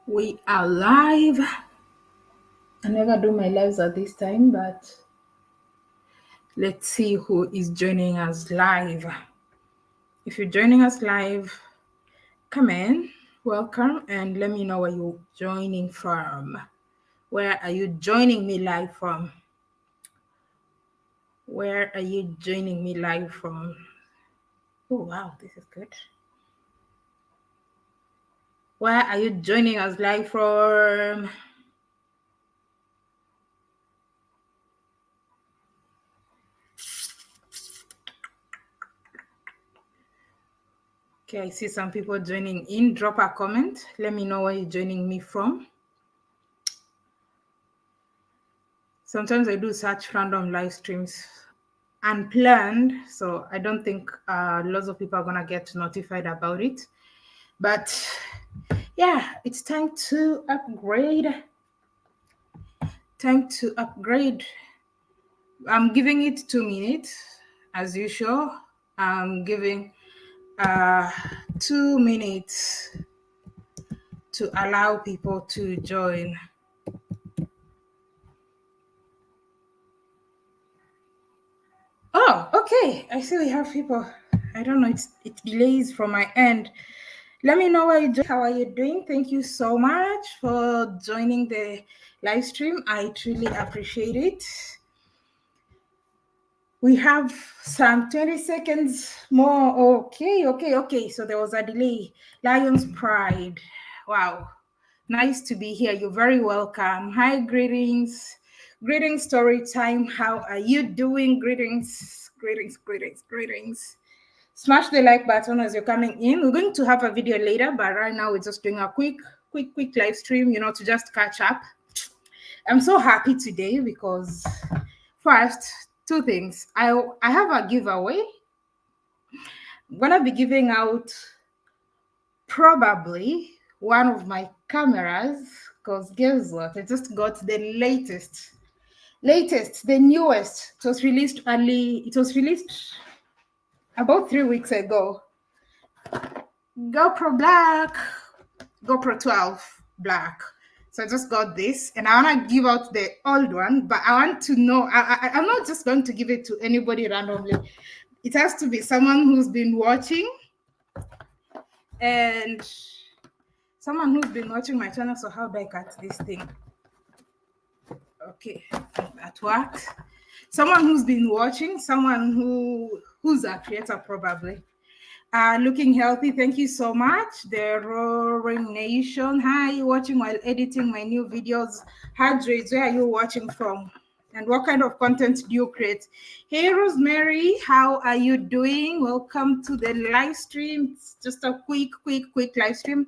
We are live. I never do my lives at this time, but let's see who is joining us live. If you're joining us live, come in, welcome, and let me know where you're joining from. Where are you joining me live from? Where are you joining me live from? Oh, wow, this is good. Where are you joining us live from? Okay, I see some people joining in. Drop a comment. Let me know where you're joining me from. Sometimes I do such random live streams unplanned, so I don't think lots of people are gonna get notified about it. But yeah, it's time to upgrade. I'm giving it 2 minutes as usual. I'm giving 2 minutes to allow people to join. Oh, okay. I see we have people. I don't know. It delays from my end. Let me know how are you doing. Thank you so much for joining the live stream. I truly appreciate it. We have some 20 seconds more. Okay. So there was a delay. Lion's Pride. Wow. Nice to be here. You're very welcome. Hi, greetings. Greetings, story time. How are you doing? Greetings. Smash the like button as you're coming in. We're going to have a video later, but right now we're just doing a quick live stream, to just catch up. I'm so happy today because first, two things. I have a giveaway. I'm gonna be giving out probably one of my cameras, because guess what? I just got the latest, the newest. It was released about 3 weeks ago. GoPro 12 Black. So I just got this, and I want to give out the old one, but I want to know, I'm not just going to give it to anybody randomly. It has to be someone who's been watching, and someone who's been watching my channel. So how do I cut this thing? Okay, that worked. Someone who's been watching, someone who's a creator probably. Looking healthy. Thank you so much. The Roaring Nation. Hi, watching while editing my new videos. Hadres, where are you watching from? And what kind of content do you create? Hey, Rosemary, how are you doing? Welcome to the live stream. It's just a quick live stream.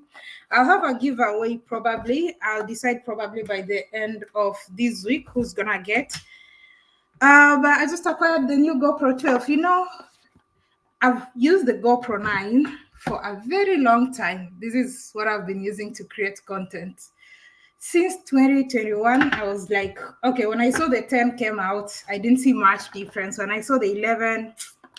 I'll have a giveaway probably. I'll decide probably by the end of this week who's gonna get. But I just acquired the new GoPro 12. I've used the GoPro 9 for a very long time. This is what I've been using to create content. Since 2021, I was like, okay, when I saw the 10 came out, I didn't see much difference. When I saw the 11,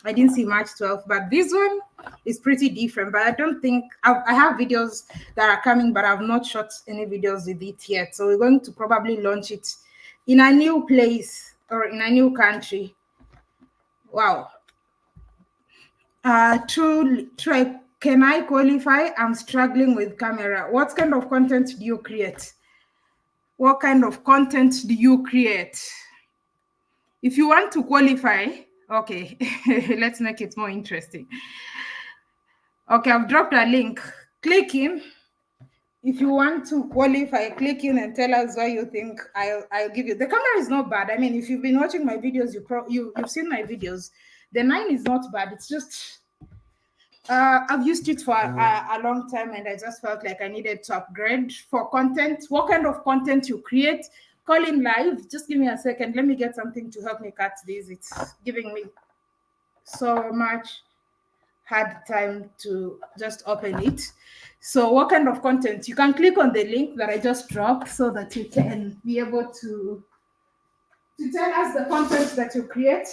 I didn't see much 12, but this one is pretty different. But I don't think, I have videos that are coming, but I've not shot any videos with it yet. So we're going to probably launch it in a new place or in a new country. Wow. Can I qualify? I'm struggling with camera. What kind of content do you create? What kind of content do you create? If you want to qualify, okay, let's make it more interesting. Okay, I've dropped a link. Click in. If you want to qualify, click in and tell us why you think I'll give you. The camera is not bad. I mean, if you've been watching my videos, you've seen my videos. The 9 is not bad. It's just I've used it for a long time, and I just felt like I needed to upgrade for content. What kind of content you create? Call in live. Just give me a second. Let me get something to help me cut this. It's giving me so much hard time to just open it. So what kind of content? You can click on the link that I just dropped so that you can be able to tell us the content that you create.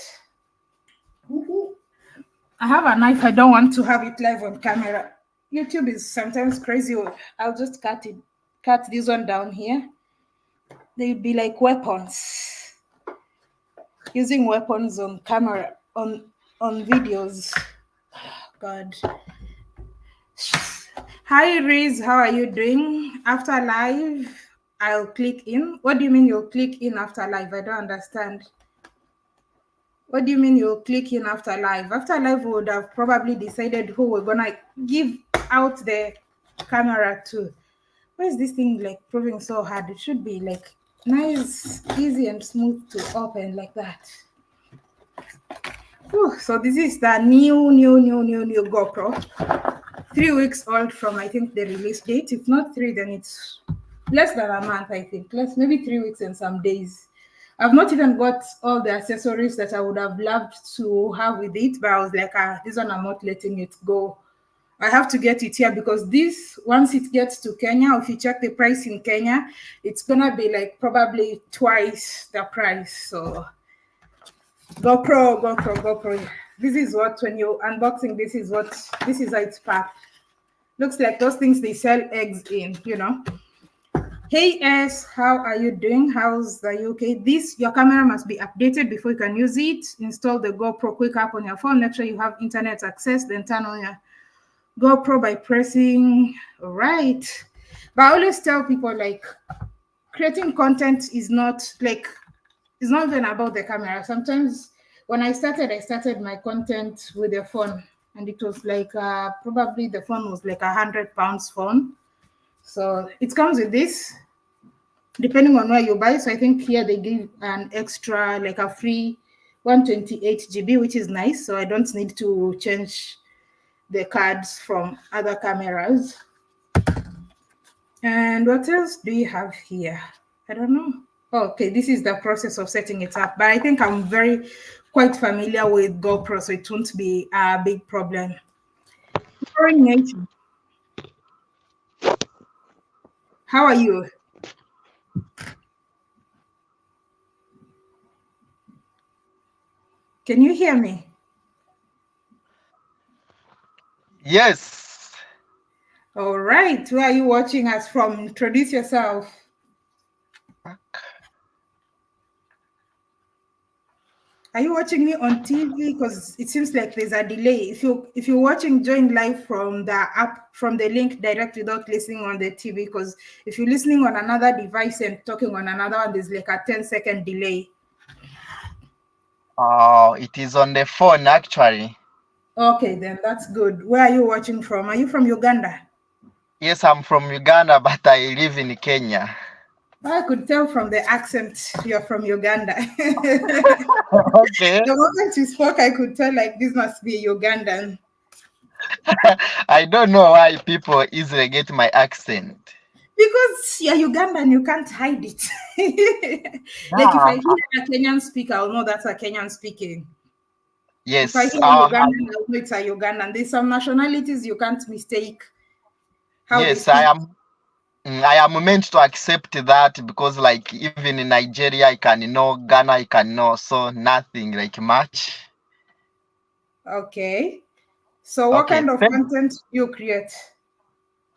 I have a knife. I don't want to have it live on camera. YouTube is sometimes crazy. I'll just cut cut this one down here, they'd be like weapons. Using weapons on camera, on videos. God. Hi Riz, how are you doing? After live, I'll click in. What do you mean you'll click in after live? I don't understand. What do you mean you'll click in after live? After live, we would have probably decided who we're gonna give out the camera to. Why is this thing like proving so hard? It should be like nice, easy, and smooth to open like that. Whew, so this is the new GoPro. 3 weeks old from, I think, the release date. If not 3, then it's less than a month, I think. Maybe 3 weeks and some days. I've not even got all the accessories that I would have loved to have with it, but I was like, this one I'm not letting it go. I have to get it here because this, once it gets to Kenya, if you check the price in Kenya, it's gonna be like probably twice the price. So GoPro. This is what, when you unboxing, this is how it's packed. Looks like those things they sell eggs in, you know. Hey S, how are you doing? How's the UK? Your camera must be updated before you can use it. Install the GoPro quick app on your phone. Make sure you have internet access. Then turn on your GoPro by pressing right. But I always tell people, like, creating content is not even about the camera. Sometimes when I started my content with a phone, and it was like probably the phone was like £100 phone. So it comes with this, depending on where you buy. So I think here they give an extra, like a free 128 GB, which is nice. So I don't need to change the cards from other cameras. And what else do you have here? I don't know. Okay, this is the process of setting it up. But I think I'm quite familiar with GoPro, so it won't be a big problem. How are you? Can you hear me? Yes. All right. Where are you watching us from? Introduce yourself. Are you watching me on TV? Because it seems like there's a delay. If you're watching, join live from the app, from the link direct, without listening on the TV. Because if you're listening on another device and talking on another one, there's like a 10-second delay. Oh, it is on the phone actually. Okay, then that's good. Where are you watching from? Are you from Uganda? Yes, I'm from Uganda, but I live in Kenya. I could tell from the accent you're from Uganda. Okay. The moment you spoke, I could tell like this must be Ugandan. I don't know why people easily get my accent. Because you're Ugandan, you can't hide it. Like if I hear a Kenyan speaker, I'll know that's a Kenyan speaking. Yes. If I hear a Ugandan, I'll know it's a Ugandan. There's some nationalities you can't mistake. Yes, I am meant to accept that because, like, even in Nigeria, I can know, Ghana, I can know, so nothing like much. Okay. So what kind of content do you create?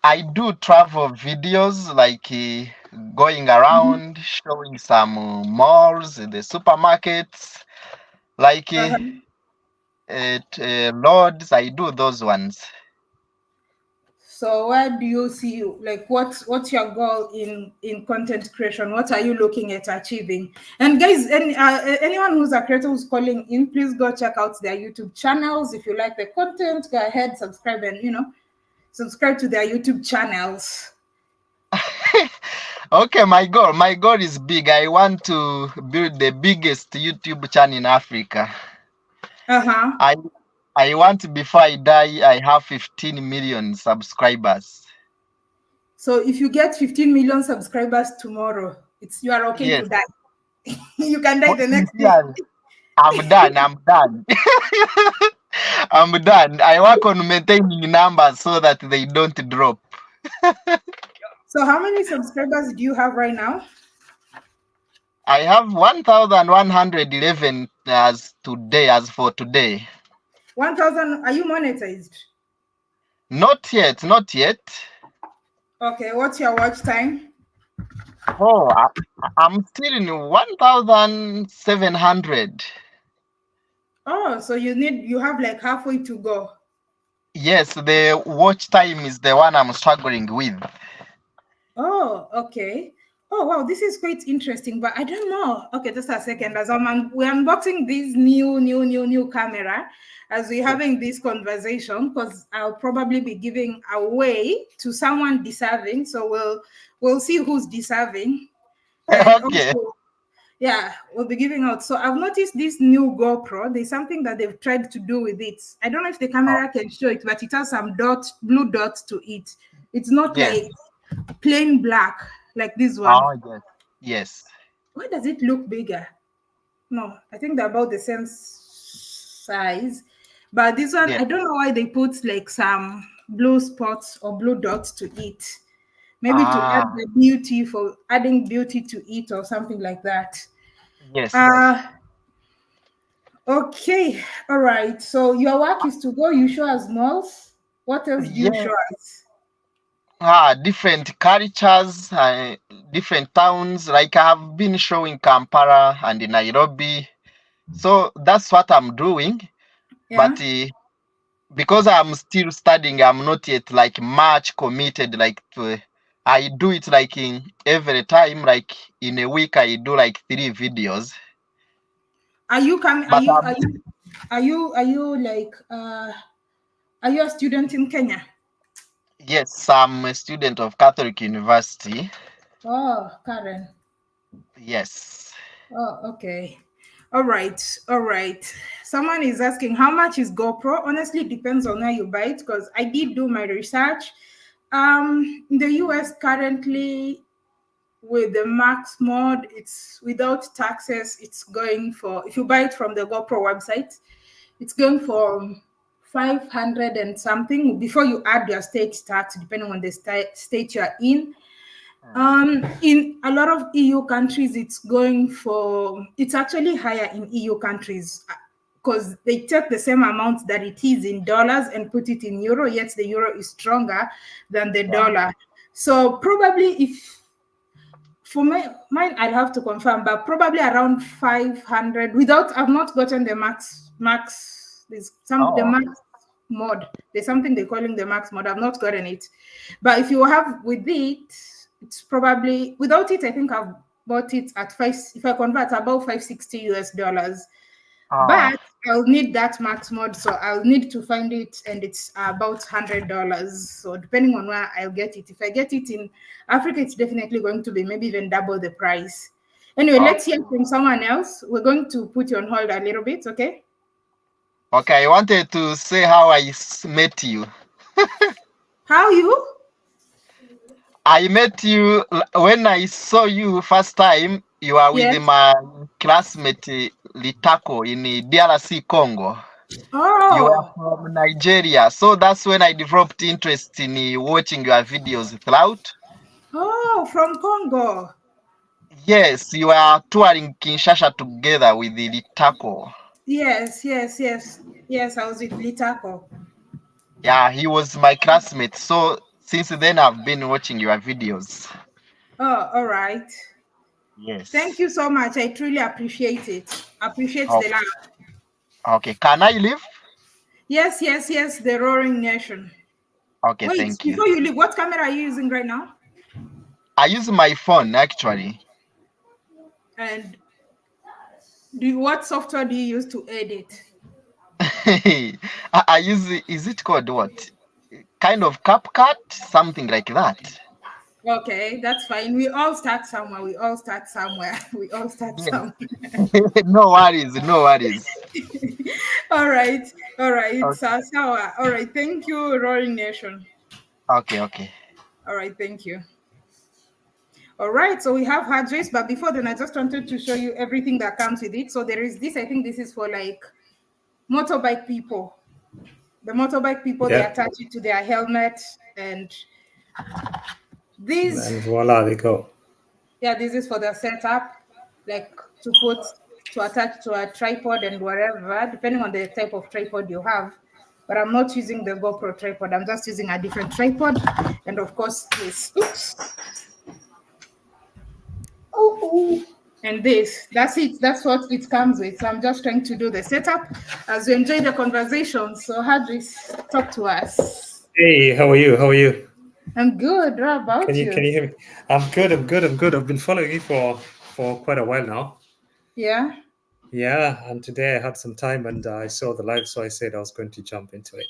I do travel videos, like going around, showing some malls, the supermarkets, like roads. I do those ones. So where do you see, like, what's your goal in content creation? What are you looking at achieving? And guys, anyone who's a creator who's calling in, please go check out their YouTube channels. If you like the content, go ahead, subscribe, and subscribe to their YouTube channels. Okay, my goal is big. I want to build the biggest YouTube channel in Africa. I want, before I die, I have 15 million subscribers. So if you get 15 million subscribers tomorrow, you are okay to die. You can die the next day. I'm done. I'm done. I work on maintaining numbers so that they don't drop. So how many subscribers do you have right now? I have 1,111 as for today. 1,000. Are you monetized? Not yet. Okay, what's your watch time? Oh, I'm still in 1,700. Oh, so you have like halfway to go. Yes, the watch time is the one I'm struggling with. Oh, okay. Oh, wow, this is quite interesting, but I don't know. Okay, just a second. As we're unboxing this new camera, as we're having this conversation, because I'll probably be giving away to someone deserving. So we'll see who's deserving, and Okay. also, yeah, we'll be giving out. So I've noticed this new GoPro. There's something that they've tried to do with it. I don't know if the Oh, camera can show it, but it has some blue dots to it. It's not yes. like plain black like this one. Oh, yes. Yes. Why does it look bigger? No, I think they're about the same size. But this one, Yes. I don't know why they put like some blue spots or blue dots to it. Maybe to add Ah, the beauty for adding beauty to it or something like that. yes. Uh okay. All right. So your work is to go, you show us malls. What else do you Yes. show us? Different cultures, different towns. Like I have been showing Kampala and Nairobi. So that's what I'm doing. Yeah. But because I'm still studying, I'm not yet like much committed. Like I do it like in every time. Like in a week, I do like 3 videos. Are you coming? But Are you like are you a student in Kenya? yes, I'm a student of Catholic University. Oh, Karen. Yes. Oh, okay. All right. All right. Someone is asking how much is GoPro? Honestly, it depends on where you buy it because I did do my research. In the US currently with the max mod, it's without taxes, it's going for if you buy it from the GoPro website, it's going for 500 and something before you add your state tax, depending on the state you're in. In a lot of EU countries, it's actually higher in EU countries because they take the same amount that it is in dollars and put it in euro, yet the euro is stronger than the Wow. dollar. So probably if for mine, I'll have to confirm, but probably around 500 without, I've not gotten the the Oh. max mod. There's something they're calling the max mod. I've not gotten it. But if you have with it, it's probably, without it, I think I've bought it at if I convert, about 560 US dollars. Ah. But I'll need that max mod, so I'll need to find it, and it's about $100. So depending on where I'll get it, if I get it in Africa, it's definitely going to be maybe even double the price. Anyway, let's Okay. hear from someone else. We're going to put you on hold a little bit, okay? Okay. I wanted to say how I met you. How you? I met you when I saw you first time. You are with Yes. my classmate Litako in DRC Congo. You are Oh, from Nigeria, so that's when I developed interest in watching your videos throughout. oh, from Congo. Yes, you are touring Kinshasa together with the Litako. Yes. I was with Litako. Yeah, he was my classmate. So since then, I've been watching your videos. Oh, all right. Thank Yes. you so much. I truly appreciate it. Appreciate Oh, the love. okay. Can I leave? Yes. The Roaring Nation. Okay, Wait, thank you. before you leave, what camera are you using right now? I use my phone actually. And what software do you use to edit? I use, is it called what? Kind of CapCut, something like that. Okay, that's fine. We all start somewhere. We all start somewhere. We all start Yes. somewhere. No worries, no worries. All right. All right. Okay, Sawa. All right. Thank you, Roaring Nation. okay. All right. Thank you. All right. So we have hard race, but before then, I just wanted to show you everything that comes with it. So there is this. I think this is for like motorbike people. The motorbike people, they Yeah. attach it to their helmet, and these, And voila, they go. yeah, this is for the setup, like to attach to a tripod and whatever, depending on the type of tripod you have. but I'm not using the GoPro tripod. I'm just using a different tripod. And of course, this. Oops. Oh. And that's it. That's what it comes with. So I'm just trying to do the setup as we enjoy the conversation. So Hadris, talk to us. Hey, how are you? How are you? I'm good. What about you? Can you hear me? I'm good. I've been following you for quite a while now. Yeah. Yeah, and today I had some time and I saw the live, so I said I was going to jump into it.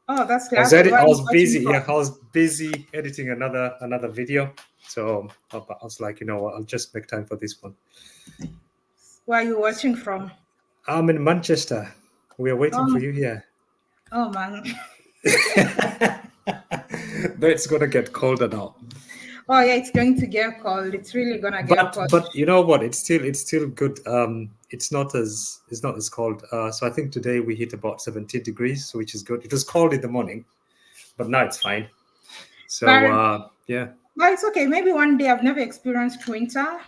Oh, that's lovely. I was busy. From? Yeah, I was busy editing another video. So I was like, you know what, I'll just make time for this one. Where are you watching from? I'm in Manchester. We are waiting for you here. Oh man. But it's gonna get colder now. Oh yeah, it's going to get cold. It's really gonna get cold. But you know what? It's still good. It's not as cold. So I think today we hit about 17 degrees, which is good. It was cold in the morning, but now it's fine. So yeah. But it's okay. Maybe one day. I've never experienced winter.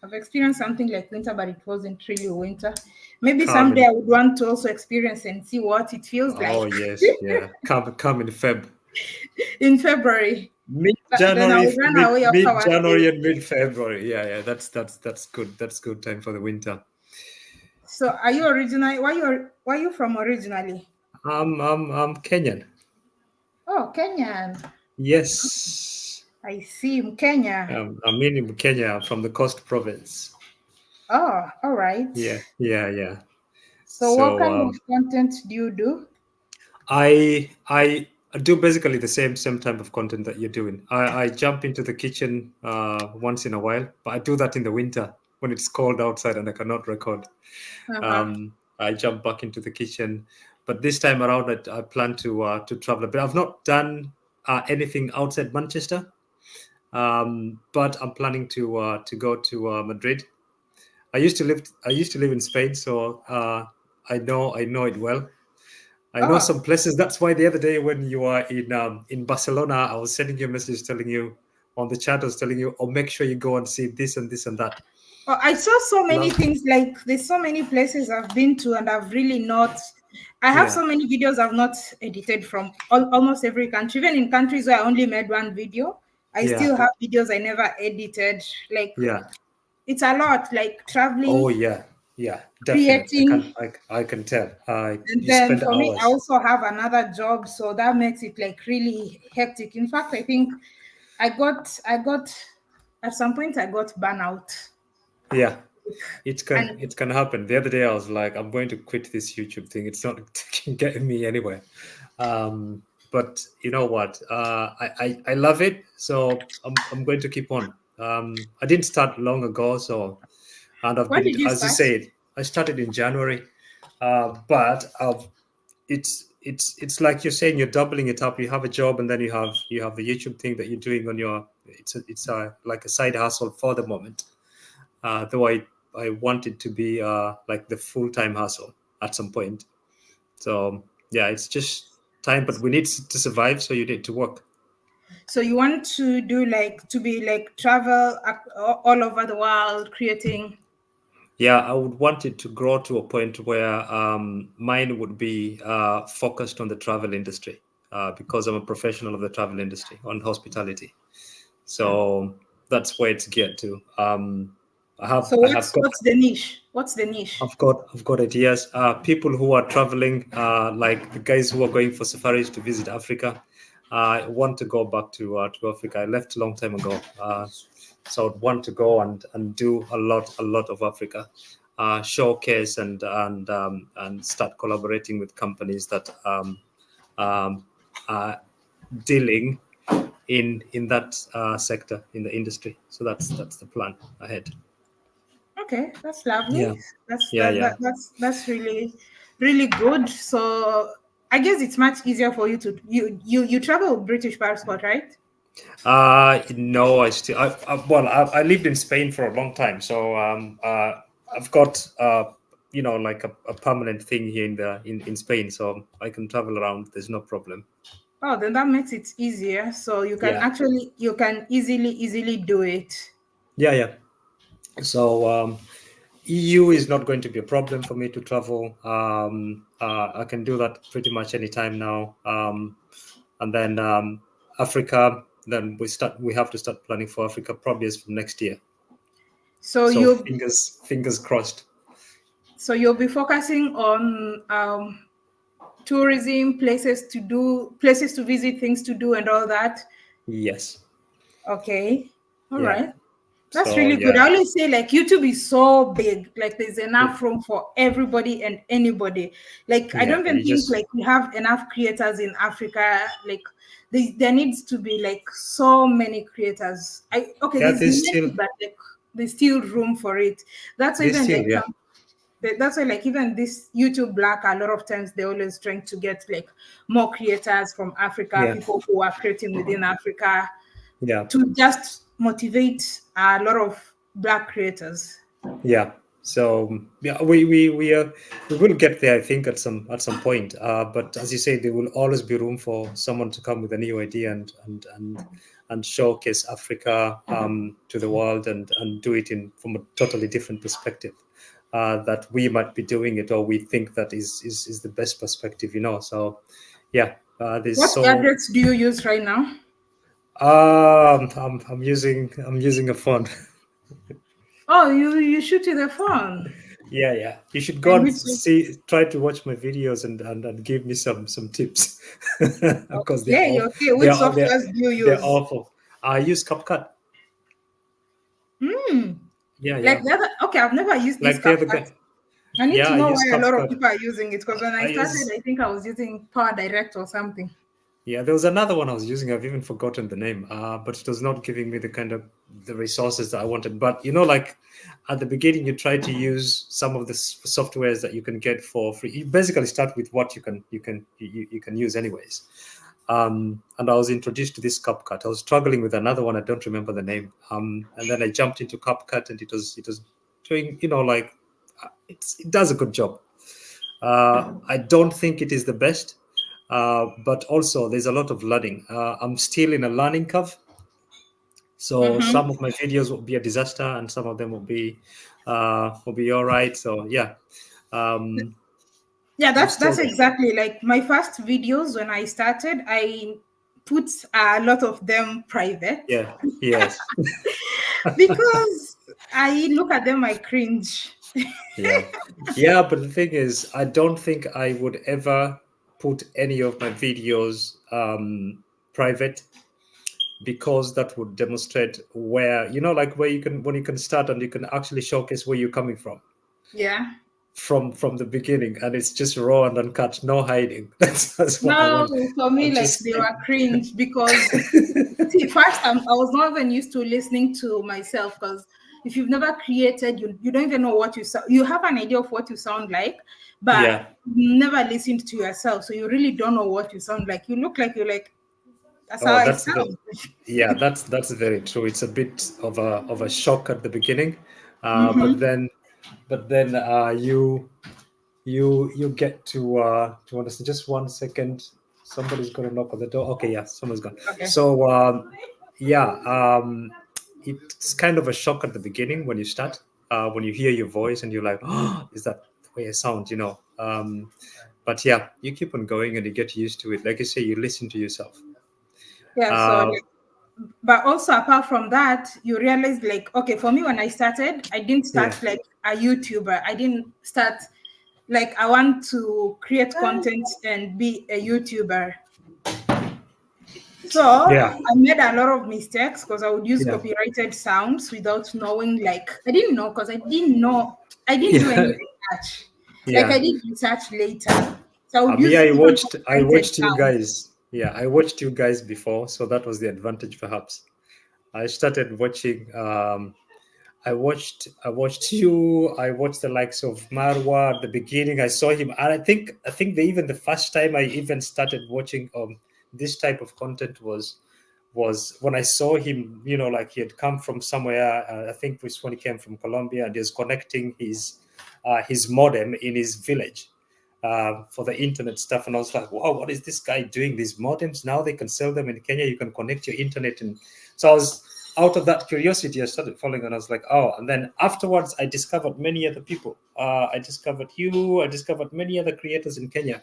I've experienced something like winter, but it wasn't really winter. Maybe someday I would want to also experience and see what it feels like. Oh yes, yeah. Come in Feb. In February. Mid-January and mid-February. Yeah. That's good. That's good time for the winter. So are you originally? Where are you from originally? I'm Kenyan. Oh, Kenyan. Yes. I see. Kenya. I'm in Kenya, from the Coast Province. Oh, all right. Yeah. So what kind of content do you do? I do basically the same type of content that you're doing. I jump into the kitchen once in a while, but I do that in the winter when it's cold outside and I cannot record. I jump back into the kitchen, but this time around I plan to travel a bit. I've not done anything outside Manchester, but I'm planning to go to Madrid. I used to live in Spain, so I know it well. I know some places. That's why the other day when you are in Barcelona, I was sending you a message telling you on the chat. I was telling you, oh, make sure you go and see this and this and that. Oh, I saw so many things. Like there's so many places I've been to, and I've really not. I have so many videos I've not edited from almost every country. Even in countries where I only made one video, I still have videos I never edited. Like it's a lot. Like traveling. Oh yeah, definitely. I can tell. And then for me, I also have another job, so that makes it like really hectic. In fact, I think I got at some point I got burnout. Yeah, it can happen. The other day I was like, I'm going to quit this YouTube thing. It's not getting me anywhere. But you know what? I love it, so I'm going to keep on. I didn't start long ago, so and I've been, as you said, I started in January, but it's like you're saying, you're doubling it up. You have a job, and then you have the YouTube thing that you're doing on your. It's like a side hustle for the moment. Though I want it to be like the full-time hustle at some point. So yeah, it's just time, but we need to survive, so you need to work. So you want to do travel all over the world, creating? Yeah, I would want it to grow to a point where mine would be focused on the travel industry because I'm a professional of the travel industry, on hospitality. So that's where it's geared to. What's the niche? What's the niche? I've got ideas. People who are traveling, like the guys who are going for safaris to visit Africa. I want to go back to Africa. I left a long time ago, so I'd want to go and do a lot of Africa, showcase and start collaborating with companies that are dealing in that sector, in the industry. So that's the plan ahead. Okay, that's lovely. That's really, really good. So I guess it's much easier for you to you travel with British passport, right? No, I lived in Spain for a long time, so I've got like a permanent thing here in Spain, so I can travel around. There's no problem. Oh, then that makes it easier. So you can easily do it. Yeah. So EU is not going to be a problem for me to travel. I can do that pretty much anytime now. And then Africa, then we have to start planning for Africa probably as from next year. So fingers crossed. So you'll be focusing on tourism, places to visit, things to do, and all that. Yes. Okay. All right. That's really good. I always say, like, YouTube is so big. Like, there's enough room for everybody and anybody. Like, I don't even think like we have enough creators in Africa. Like, there needs to be like so many creators. There's many, but like there's still room for it. That's why even that's why like even this YouTube Black, a lot of times they're always trying to get like more creators from Africa, people who are creating within Africa, to just motivate a lot of Black creators. So we will get there, I think, at some point. But as you say, there will always be room for someone to come with a new idea and showcase Africa to the world and do it from a totally different perspective that we might be doing it, or we think that is the best perspective, So there's what gadgets do you use right now? I'm using a phone. Oh, you shoot with a phone? Yeah. You should go and try to watch my videos and give me some tips. Because okay. Which softwares do you use? They're awful. I use CapCut. Yeah. Like I've never used this CapCut. I need to know why a lot of people are using it, because when I started, I think I was using Power Direct or something. Yeah, there was another one I was using. I've even forgotten the name, but it was not giving me the resources that I wanted. But like at the beginning, you try to use some of the softwares that you can get for free. You basically start with what you can use anyways. And I was introduced to this CapCut. I was struggling with another one. I don't remember the name. And then I jumped into CapCut, and it was doing it does a good job. I don't think it is the best. But also there's a lot of learning. I'm still in a learning curve. So some of my videos will be a disaster and some of them will be all right. So that's exactly like my first videos. When I started, I put a lot of them private. Yes. Because I look at them, I cringe. But the thing is, I don't think I would ever put any of my videos private, because that would demonstrate where where you can start and you can actually showcase where you're coming from. From the beginning, and it's just raw and uncut, no hiding. That's what I want. For me, they were cringe because first I was not even used to listening to myself, because if you've never created, you don't even know what you sound. You have an idea of what you sound like, but you never listened to yourself, so you really don't know what you sound like. You look like you're like, that's how I sound. That's very true. It's a bit of a shock at the beginning, but then you get to understand. Just 1 second, somebody's gonna knock on the door. Okay, someone's gone. Okay. So it's kind of a shock at the beginning when you start, when you hear your voice and you're like, oh, is that the way I sound? But you keep on going and you get used to it. Like you say, you listen to yourself. But also apart from that, you realize okay, for me, when I started, I didn't start like a YouTuber. I didn't start like I want to create content and be a YouTuber. So I made a lot of mistakes because I would use copyrighted sounds without knowing. I didn't know, because I didn't do any research. I did research later. So I watched you guys. I watched you guys before, so that was the advantage. Perhaps I started watching. I watched you. I watched the likes of Marwa at the beginning. I saw him, and I think the first time I even started watching this type of content was when I saw him. He had come from somewhere. I think it was when he came from Colombia, and he was connecting his modem in his village. for the internet stuff, and I was like, wow, what is this guy doing? These modems, now they can sell them in Kenya. You can connect your internet. And so I was, out of that curiosity, I started following, and I was like, oh. And then afterwards, I discovered many other people. I discovered you. I discovered many other creators in Kenya.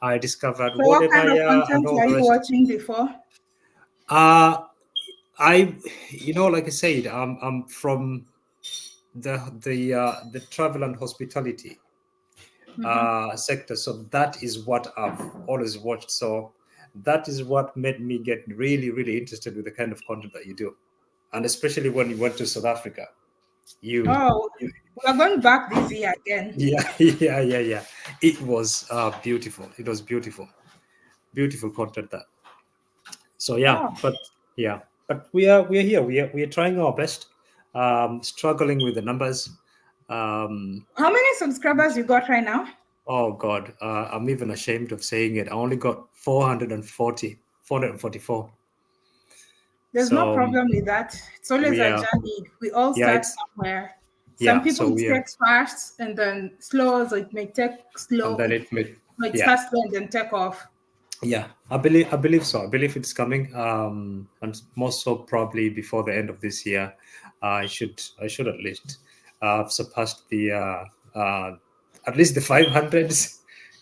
I discovered so what kind of content were you watching before? Like I said, I'm from the travel and hospitality sector. So that is what I've always watched. So that is what made me get really, really interested with the kind of content that you do. And especially when you went to South Africa. We're going back this year again. Yeah. It was beautiful. It was beautiful content that. So but we are here. We are trying our best. Struggling with the numbers. How many subscribers you got right now? Oh God, I'm even ashamed of saying it. I only got 444. There's no problem with that. It's always a journey. We all start somewhere. Some people take fast and then slow, so it may take slow. And then it starts slow and then take off. Yeah, I believe so. I believe it's coming. And most so probably before the end of this year, I should at least surpass the at least the 500s.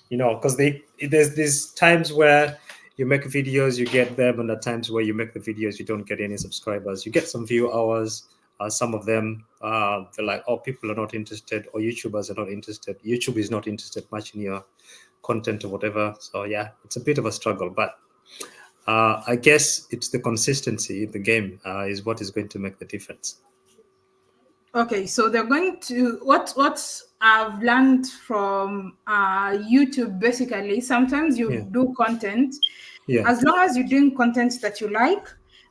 Because there's times where you make videos, you get them, and at times where you make the videos, you don't get any subscribers. You get some view hours. Some of them, they're like, oh, people are not interested, or YouTubers are not interested. YouTube is not interested much in your content or whatever. So yeah, it's a bit of a struggle, but I guess it's the consistency in the game is what is going to make the difference. Okay, so they're going to what I've learned from YouTube, basically, sometimes you do content. As long as you're doing content that you like,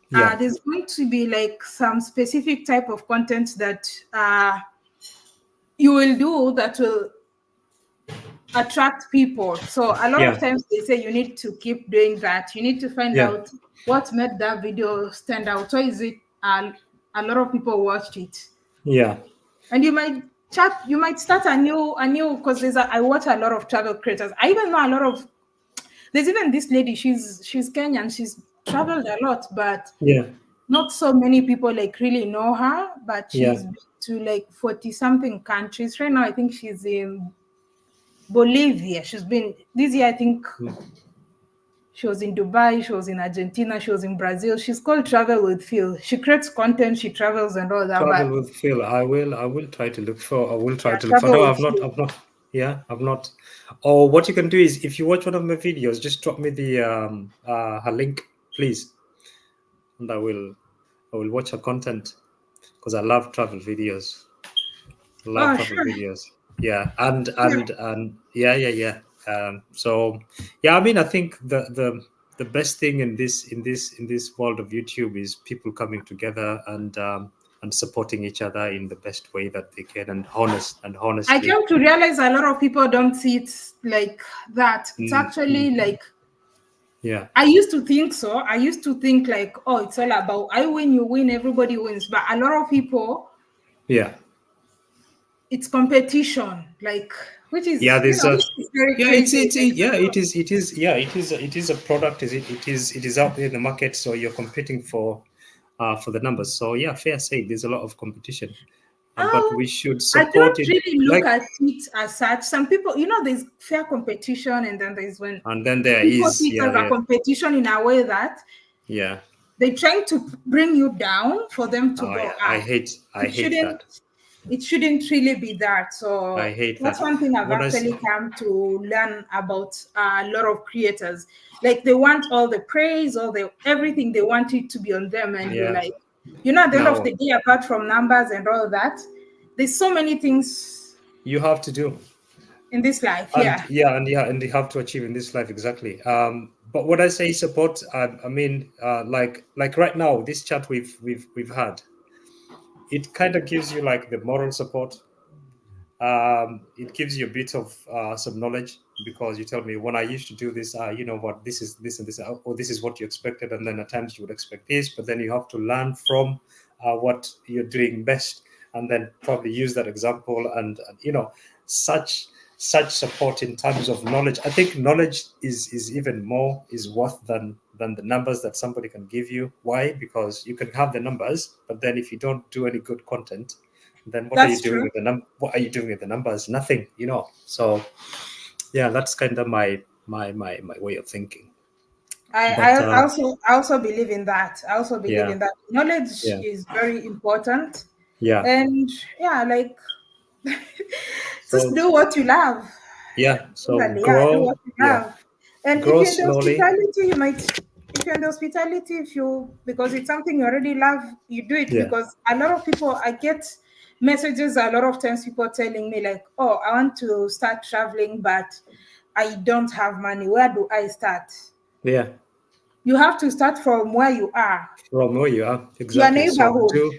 there's going to be like some specific type of content that you will do that will attract people. So a lot of times they say you need to keep doing that. You need to find out what made that video stand out. So is it a lot of people watched it? Yeah. And you might start a new because I watch a lot of travel creators. I even know a lot of, there's even this lady, she's Kenyan, she's traveled a lot, but not so many people like really know her, but she's been to like 40 something countries. Right now I think she's in Bolivia. She's been this year, I think she was in Dubai, she was in Argentina, she was in Brazil. She's called Travel with Phil. She creates content, she travels and all that. Travel with Phil. I will try to look for. No, I've not. Or what you can do is, if you watch one of my videos, just drop me the her link, please, and I will watch her content, because I love travel videos. Videos. Yeah, and so I mean, I think the best thing in this world of YouTube is people coming together and supporting each other in the best way that they can, and honestly. I came to realize a lot of people don't see it like that. It's actually like, I used to think so. I used to think like, oh, it's all about I win, you win, everybody wins. But a lot of people, it's competition, like, which is it is a product. It is out there in the market, so you're competing for the numbers. So fair say there's a lot of competition, but we should support it. I don't really look at it as such. Some people, there's fair competition, and then there's there is a competition in a way that they're trying to bring you down for them to go up. I hate that. It shouldn't really be that. So I hate that's that. one thing I've actually come to learn about a lot of creators. Like, they want all the praise, everything, they want it to be on them. And you're like, at the end of the day, apart from numbers and all that, there's so many things you have to do in this life. And you have to achieve in this life, exactly. But what I say support, I mean, like right now, this chat we've had, it kind of gives you like the moral support. It gives you a bit of some knowledge, because you tell me, when I used to do this, you know what, this is this and this, or this is what you expected, and then at times you would expect this, but then you have to learn from what you're doing best, and then probably use that example, and such such support in terms of knowledge. I think knowledge is even more is worth than the numbers that somebody can give you. Why? Because you can have the numbers, but then if you don't do any good content, then what are you doing with the what are you doing with the numbers? Nothing, you know. So yeah, that's kind of my way of thinking. I also believe in that. I also believe in that. Knowledge is very important. Yeah. And yeah, like just do what you love. Yeah. So Totally, grow. do what you love. And Grow if you're in the slowly. hospitality, you might. If you're in the hospitality, because it's something you already love, you do it. Because a lot of people, I get messages a lot of times, people telling me like, oh, I want to start traveling, but I don't have money. Where do I start? Yeah. You have to start from where you are. From where you are, exactly. Your neighborhood. So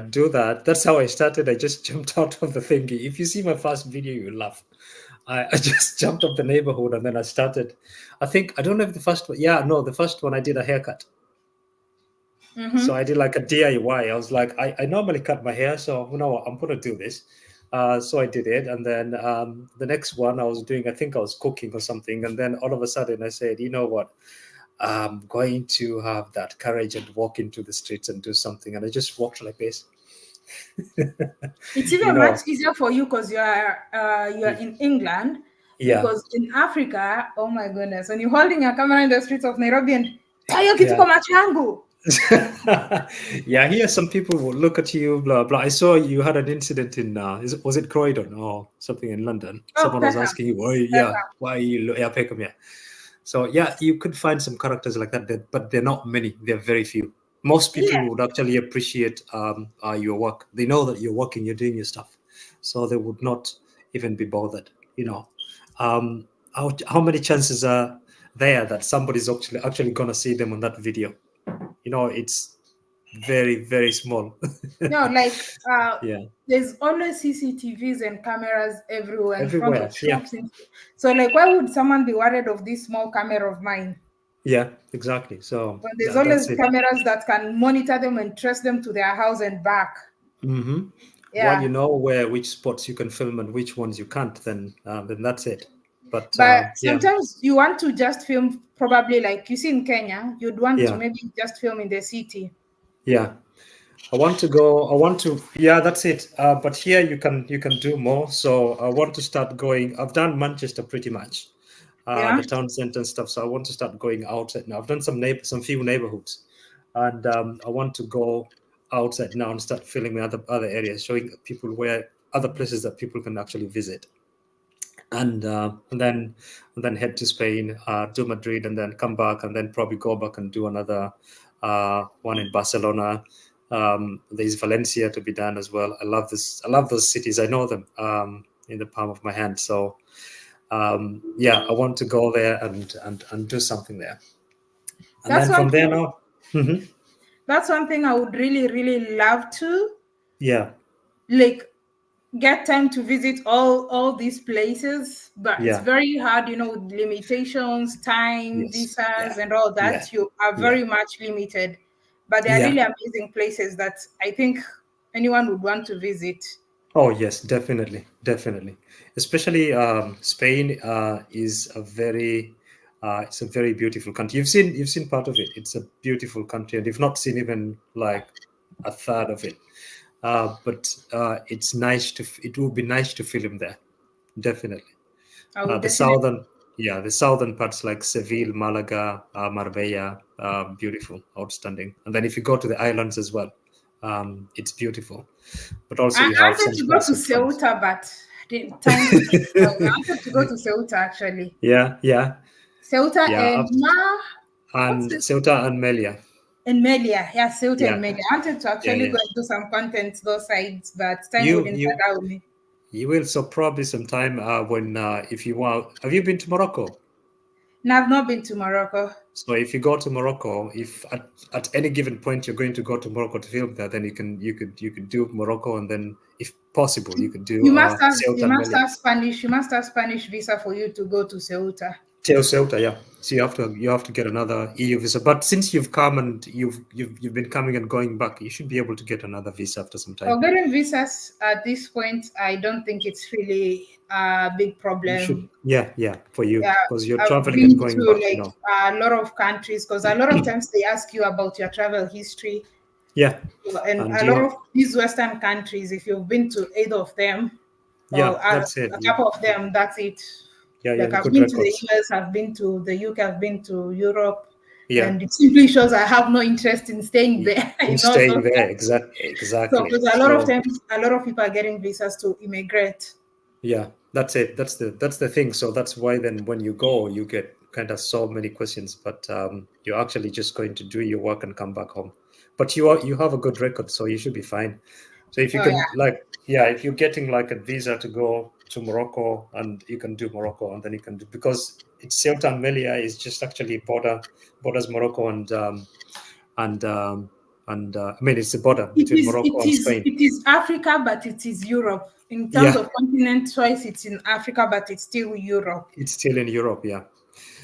do that. That's how I started. I just jumped out of the thingy. If you see my first video, you laugh. I just jumped up the neighborhood and then I started. I don't know if the first one. Yeah, no, the first one I did a haircut. Mm-hmm. So I did like a DIY. I was like, I normally cut my hair, so you know what, I'm gonna do this. So I did it, and then the next one I was doing, I think I was cooking or something, and then all of a sudden I said, you know what, I'm going to have that courage and walk into the streets and do something, and I just walked like this. It's even much easier for you because you're in England. Yeah. Because in Africa, oh my goodness, when you're holding a camera in the streets of Nairobi and tayo kitu kwa macho yangu. Yeah, here some people will look at you, blah blah. I saw you had an incident in was it Croydon or something in London? Someone was asking you, why are you Peckham, yeah. So yeah, you could find some characters like that, but they're not many. They're very few. Most people would actually appreciate your work. They know that you're working, you're doing your stuff, so they would not even be bothered. You know, how many chances are there that somebody's actually gonna see them on that video? You know, it's very, very small. No, like there's always CCTVs and cameras everywhere in front of shops. So like, why would someone be worried of this small camera of mine? Yeah, exactly. So there's always cameras that can monitor them and trace them to their house and back. Mm-hmm. Yeah. While you know which spots you can film and which ones you can't, then that's it. But sometimes you want to just film, probably like you see in Kenya, you'd want to maybe just film in the city. Yeah. I want to yeah, that's it. But here you can do more. So I want to start going. I've done Manchester pretty much. The town centre and stuff. So I want to start going outside now. I've done some few neighborhoods, and I want to go outside now and start filming other areas, showing people other places that people can actually visit, and then head to Spain, do Madrid, and then come back, and then probably go back and do another one in Barcelona. There's Valencia to be done as well. I love those cities. I know them in the palm of my hand. So. I want to go there and do something there. And then from there now. Mm-hmm. That's one thing I would really, really love to. Yeah. Like get time to visit all these places, but it's very hard, with limitations, time, visas, and all that. You are very much limited. But they are really amazing places that I think anyone would want to visit. Oh yes, definitely. Especially Spain is it's a very beautiful country. You've seen part of it. It's a beautiful country, and you've not seen even like a third of it. But it's nice it would be nice to film there, definitely. The southern parts like Seville, Malaga, Marbella, beautiful, outstanding. And then if you go to the islands as well, it's beautiful. But also I wanted to go to Ceuta, but I wanted to go to Ceuta actually. Yeah. Ceuta and Ceuta and Melilla. And Melilla, Ceuta and Melilla. I wanted to actually go and do some content those sides, but time wouldn't allow me. You will, so probably sometime when if you want. Have you been to Morocco? No, I've not been to Morocco. So if you go to Morocco, if at any given point you're going to go to Morocco to film there, then you could do Morocco, and then if possible you could do. You must have Spanish. You must have Spanish visa for you to go to Ceuta. Ceuta, yeah. So you have to get another EU visa. But since you've come and you've been coming and going back, you should be able to get another visa after some time. Well, getting visas at this point, I don't think it's really a big problem. You should, yeah, for you, because you're I've traveling been and going to back. a lot of countries, because a lot of times they ask you about your travel history. Yeah. And a lot of these Western countries, if you've been to 8 of them, or that's it. a couple of them, that's it. Yeah, like I've been to the US, I've been to the UK, I've been to Europe. Yeah. And it simply shows I have no interest in staying there. Staying there, exactly. So because a lot of times, a lot of people are getting visas to immigrate. Yeah, that's it. That's the thing. So that's why then when you go, you get kind of so many questions, but you're actually just going to do your work and come back home. But you have a good record, so you should be fine. So if you can if you're getting like a visa to go to Morocco, and you can do Morocco, and then you can do, because it's Ceuta and Melilla is just actually borders Morocco and I mean it's the border between Morocco and Spain. It is Africa, but it is Europe. In terms of continent choice, it's in Africa, but it's still Europe. It's still in Europe, yeah.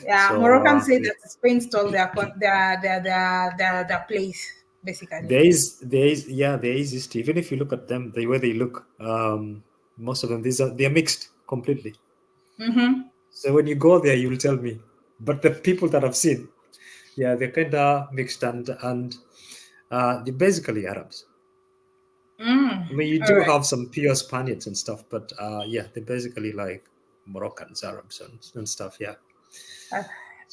Yeah, so, Moroccans say that Spain stole their place. Basically, there is history. Even if you look at them, the way they look, most of them they're mixed completely. Mm-hmm. So when you go there, you'll tell me. But the people that I've seen, they're kind of mixed and they're basically Arabs. I mean, you do have some pure Spaniards and stuff, but they're basically like Moroccans, Arabs, and stuff. Yeah.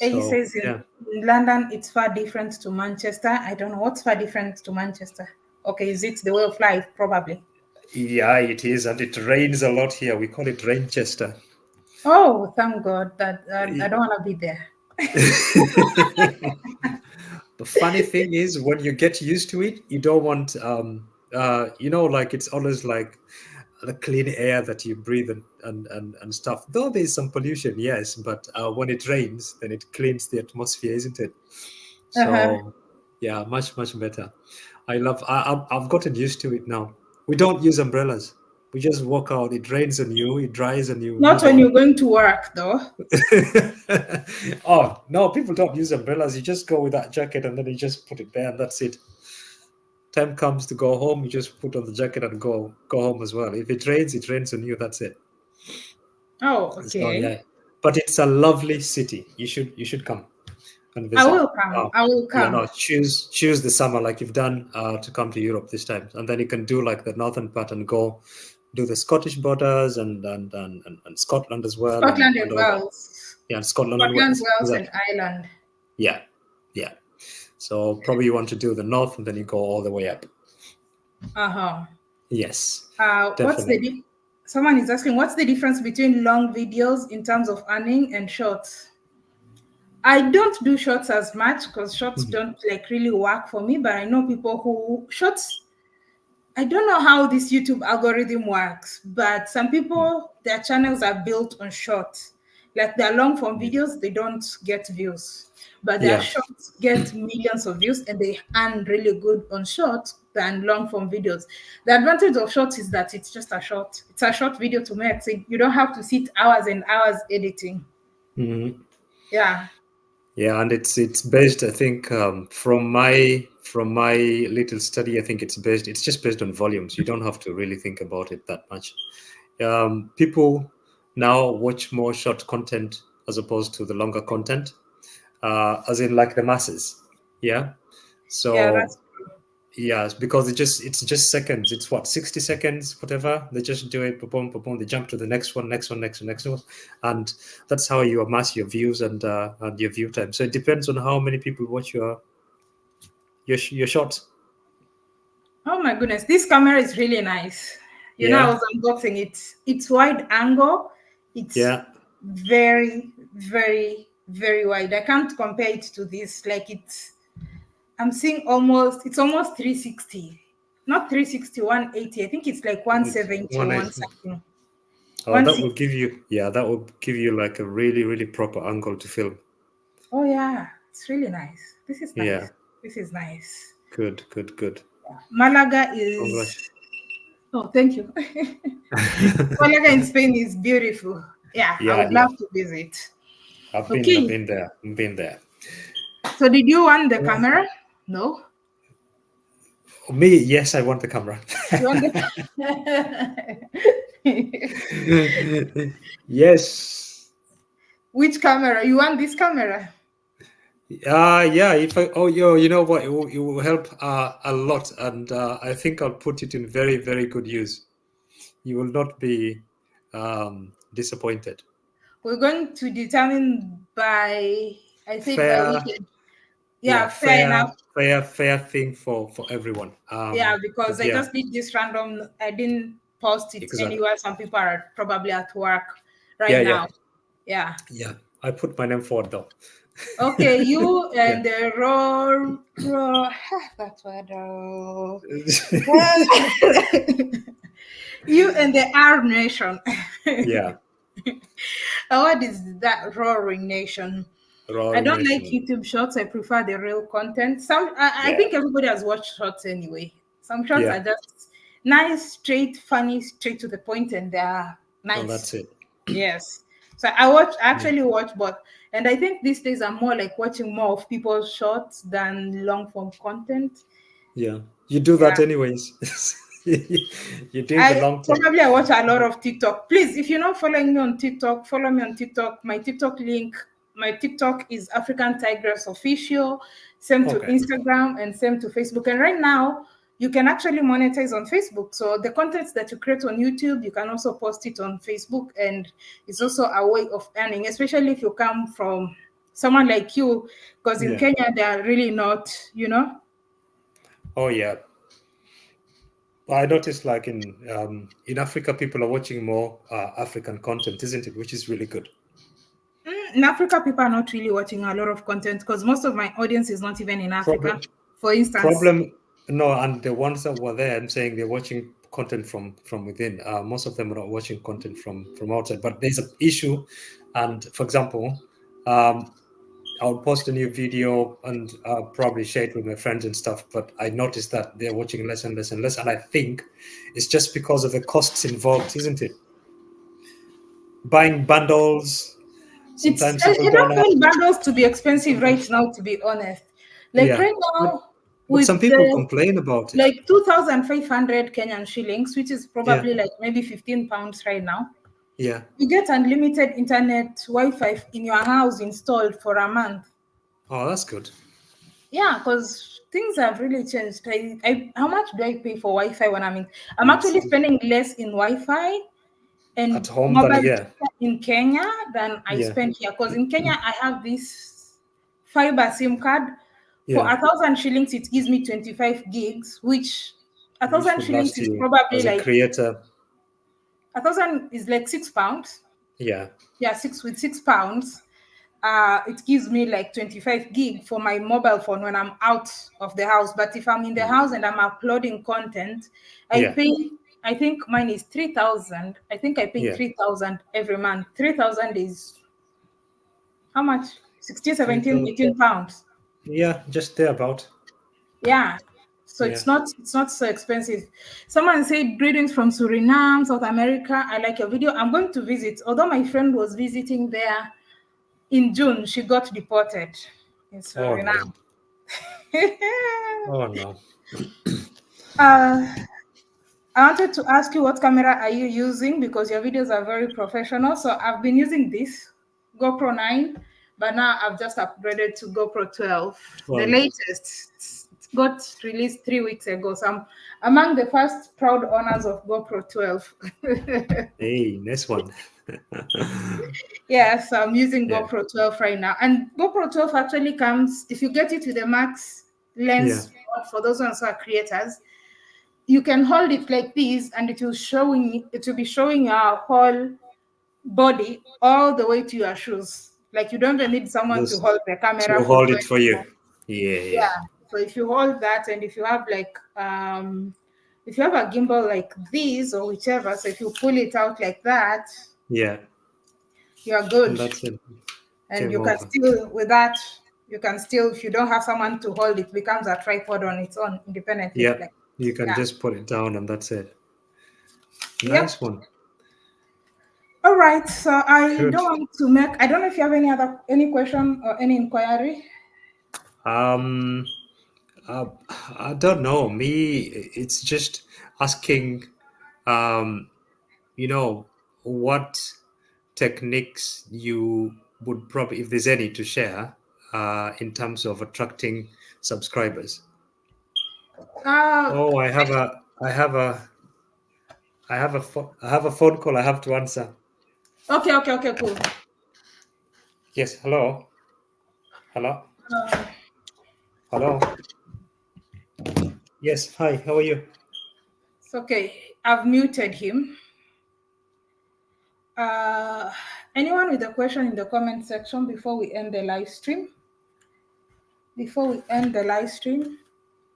He says in London, it's far different to Manchester. I don't know what's far different to Manchester. Okay, is it the way of life? Probably. Yeah, it is, and it rains a lot here. We call it Rainchester. Oh, thank God that I don't want to be there. The funny thing is, when you get used to it, you don't want, like it's always like the clean air that you breathe and stuff. Though there's some pollution, yes, but when it rains, then it cleans the atmosphere, isn't it? So, yeah, much better. I've gotten used to it now. We don't use umbrellas. We just walk out. It rains on you. It dries on you. Not when you're going to work, though. Oh, no, people don't use umbrellas. You just go with that jacket and then you just put it there and that's it. Time comes to go home, you just put on the jacket and go home as well. If it rains on you. That's it. Oh, okay. So, yeah. But it's a lovely city. You should come and visit. I will come. I will come. Yeah, no, choose the summer like you've done to come to Europe this time, and then you can do like the northern part and go do the Scottish borders and Scotland as well. Scotland and Wales. Yeah, and Scotland and Wales and Ireland. Yeah. So probably you want to do the north and then you go all the way up. Yes. Someone is asking, what's the difference between long videos in terms of earning and shorts? I don't do shorts as much because shorts don't really work for me, but I know people who shorts. I don't know how this YouTube algorithm works, but some people, their channels are built on shorts. Like their long form videos, they don't get views, but their shorts get millions of views and they earn really good on shorts than long form videos. The advantage of shorts is that it's just a short. It's a short video to make, so you don't have to sit hours and hours editing. Mm-hmm. Yeah. Yeah, and it's based, I think, from my little study, I think it's just based on volumes. You don't have to really think about it that much. People now watch more short content as opposed to the longer content, as in like the masses. Yeah. So yes, because it's just seconds. It's what, 60 seconds, whatever. They just do it, boom, boom, boom. They jump to the next one, and that's how you amass your views and your view time. So it depends on how many people watch your shorts. Oh my goodness, this camera is really nice. You know, I was unboxing it. It's wide angle. It's very, very, very wide. I can't compare it to this. I'm seeing it's almost 360. Not 360, 180. I think it's like 170, 1something. Oh, that will give you like a really, really proper angle to film. Oh yeah, it's really nice. This is nice. Yeah. This is nice. Good. Yeah. Malaga is... Oh, thank you. Malaga in Spain is beautiful. Yeah, I would love to visit. I've Okay. been there. So did you want the camera? No. Me, yes, I want the camera. You want the Yes. Which camera? You want this camera? Yeah. If I, you know what? It will help a lot, and I think I'll put it in very, very good use. You will not be disappointed. We're going to determine by, I think by Fair, weekend. Yeah, fair enough. fair thing for everyone. Yeah, because But I yeah, just did this random. I didn't post it exactly. anywhere. Some people are probably at work right now. Yeah. I put my name forward though. Okay, you and the that's what you and the R Nation. Yeah. What is that roaring nation? I don't like YouTube shorts. I prefer the real content. I think everybody has watched shorts anyway. Some shorts are just nice, straight, funny, straight to the point, and they're nice. Oh, that's it. Yes. So I actually watch both. And I think these days I'm more like watching more of people's shorts than long form content. Yeah. You do that anyways. You do the long term. Probably I watch a lot of TikTok. Please, if you're not following me on TikTok, follow me on TikTok. My TikTok is African Tigress Official. Same to Instagram and same to Facebook. And right now, you can actually monetize on Facebook. So the contents that you create on YouTube, you can also post it on Facebook. And it's also a way of earning, especially if you come from someone like you. Because in Kenya, they are really not, Oh, yeah. I noticed like in Africa, people are watching more African content, isn't it? Which is really good. In Africa, people are not really watching a lot of content because most of my audience is not even in Africa. For instance, and the ones that were there, I'm saying they're watching content from within. Most of them are not watching content from outside. But there's an issue, and for example, I'll post a new video and probably share it with my friends and stuff. But I noticed that they're watching less and less and less, and I think it's just because of the costs involved, isn't it? Buying bundles. Sometimes I don't find bundles to be expensive right now, to be honest. Like right now, but some people complain about it. Like 2,500 Kenyan shillings, which is probably like maybe 15 pounds right now. Yeah. You get unlimited internet Wi-Fi in your house installed for a month. Oh, that's good. Yeah, because things have really changed. How much do I pay for Wi-Fi when I'm actually spending less in Wi-Fi and at home mobile in Kenya than I spend here. Because in Kenya, I have this fiber SIM card. For 1,000 shillings, it gives me 25 gigs, which 1,000 shillings is probably like creator. 1,000 is like £6. Yeah. Yeah, £6. It gives me like 25 gig for my mobile phone when I'm out of the house. But if I'm in the house and I'm uploading content, I pay. I think mine is 3,000. I think I pay 3,000 every month. 3,000 is how much? 16, 17, 18 pounds. Yeah, just thereabout. Yeah. So it's not so expensive. Someone said, greetings from Suriname, South America. I like your video. I'm going to visit. Although my friend was visiting there in June, she got deported in Suriname. Oh no. I wanted to ask you, what camera are you using? Because your videos are very professional. So I've been using this GoPro 9, but now I've just upgraded to GoPro 12. The latest. It got released 3 weeks ago. So I'm among the first proud owners of GoPro 12. Hey, nice one. Yeah, so I'm using GoPro 12 right now. And GoPro 12 actually comes, if you get it with the max lens, for those ones who are creators, you can hold it like this and it will be showing your whole body all the way to your shoes. Like you don't even need someone to hold the camera. To hold it for you. Yeah. So if you hold that, and if you have like if you have a gimbal like this or whichever, so if you pull it out like that, you're good. And that's it. And you can still, with that, if you don't have someone to hold, it becomes a tripod on its own independently. Yeah, you can just put it down and that's it. Nice one. All right. So I Good. don't want to make. I don't know if you have any question or any inquiry. I don't know. Me, it's just asking, what techniques you would probably, if there's any, to share in terms of attracting subscribers. Oh, I have a phone call I have to answer. Okay, cool. Yes, hello. Hello. Hello. Yes, hi. How are you? It's okay. I've muted him. Anyone with a question in the comment section before we end the live stream?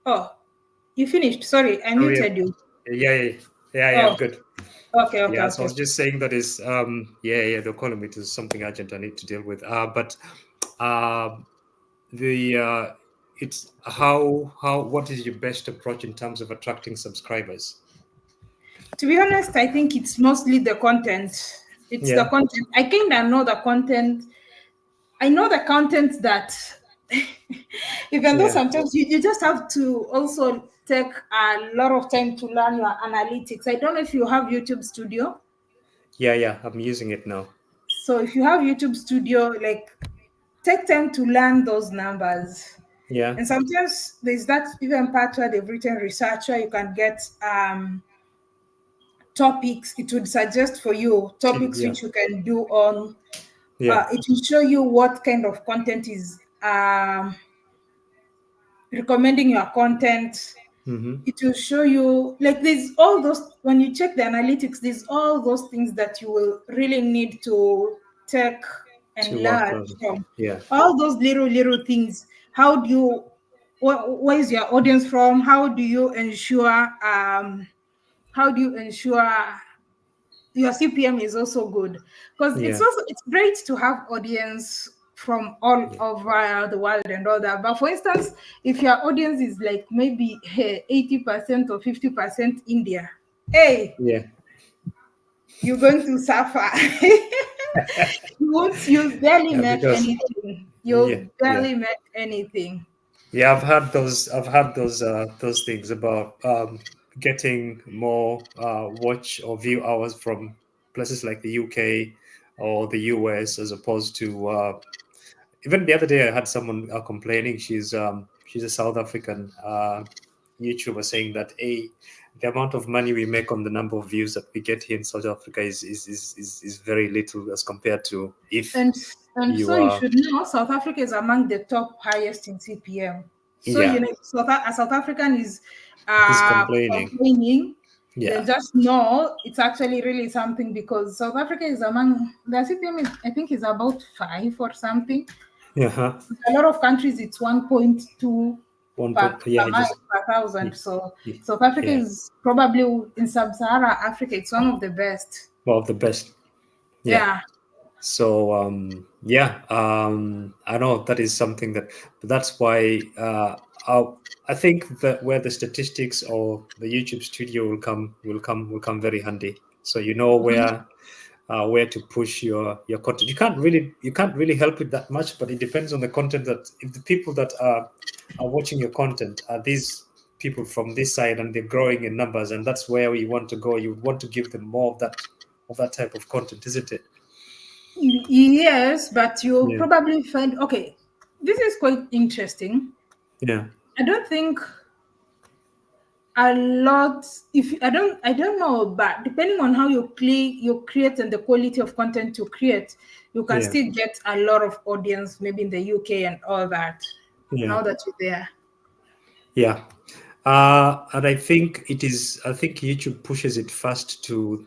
Oh, you finished. Sorry, I muted you. Yeah, I'm good. Okay. Yeah, so I was just saying that is they're calling me to something urgent I need to deal with. It's what is your best approach in terms of attracting subscribers? To be honest, I think it's mostly the content. It's the content. I kind of know the content. I know the content that even though sometimes you just have to also take a lot of time to learn your analytics. I don't know if you have YouTube Studio. Yeah, I'm using it now. So if you have YouTube Studio, like take time to learn those numbers. Yeah. And sometimes there's that even part where they've written research where you can get topics. It would suggest for you topics which you can do on. It will show you what kind of content is recommending your content. It will show you, like, there's all those, when you check the analytics, there's all those things that you will really need to take and learn from. All those little things. How do you, where is your audience from? How do you ensure your CPM is also good? Because it's great to have audience from all over the world and all that. But for instance, if your audience is like maybe 80% or 50% India, you're going to suffer. You barely make anything. You barely make anything. Yeah, I've had those things about getting more watch or view hours from places like the UK or the US, as opposed to even the other day I had someone complaining. She's a South African YouTuber, saying that the amount of money we make on the number of views that we get here in South Africa is very little as compared to if you should know South Africa is among the top highest in CPM. So a South African is complaining. Then just know it's actually really something, because South Africa is among the CPM I think is about 5 or something. A lot of countries it's 1.2 per thousand. So South Africa is probably, in sub-Saharan Africa, it's one of the best. Well, the best. Yeah. So I know that is something that's why I think that where the statistics or the YouTube Studio will come very handy. So you know where to push your content. You can't really help it that much, but it depends on the content. That if the people that are watching your content are these people from this side and they're growing in numbers, and that's where you want to go. You want to give them more of that type of content, isn't it? Yes, but you'll probably find, okay, this is quite interesting. Yeah. I don't think a lot, I don't know, but depending on how you create and the quality of content you create, you can still get a lot of audience, maybe in the UK and all that. Now that you're there. Yeah. And I think YouTube pushes it first to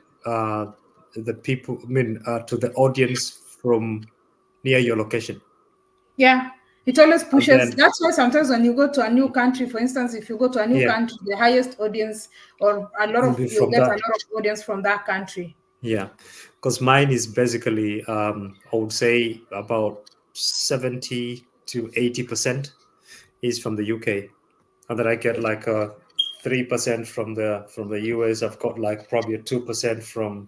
the people, to the audience from near your location. Yeah, it always pushes. That's why sometimes when you go to a new country, for instance, if you go to a new country, the highest audience or you'll get a lot of audience from that country. Yeah, because mine is basically, I would say about 70 to 80% is from the UK, and then I get like 3% from the US. I've got like probably a 2% from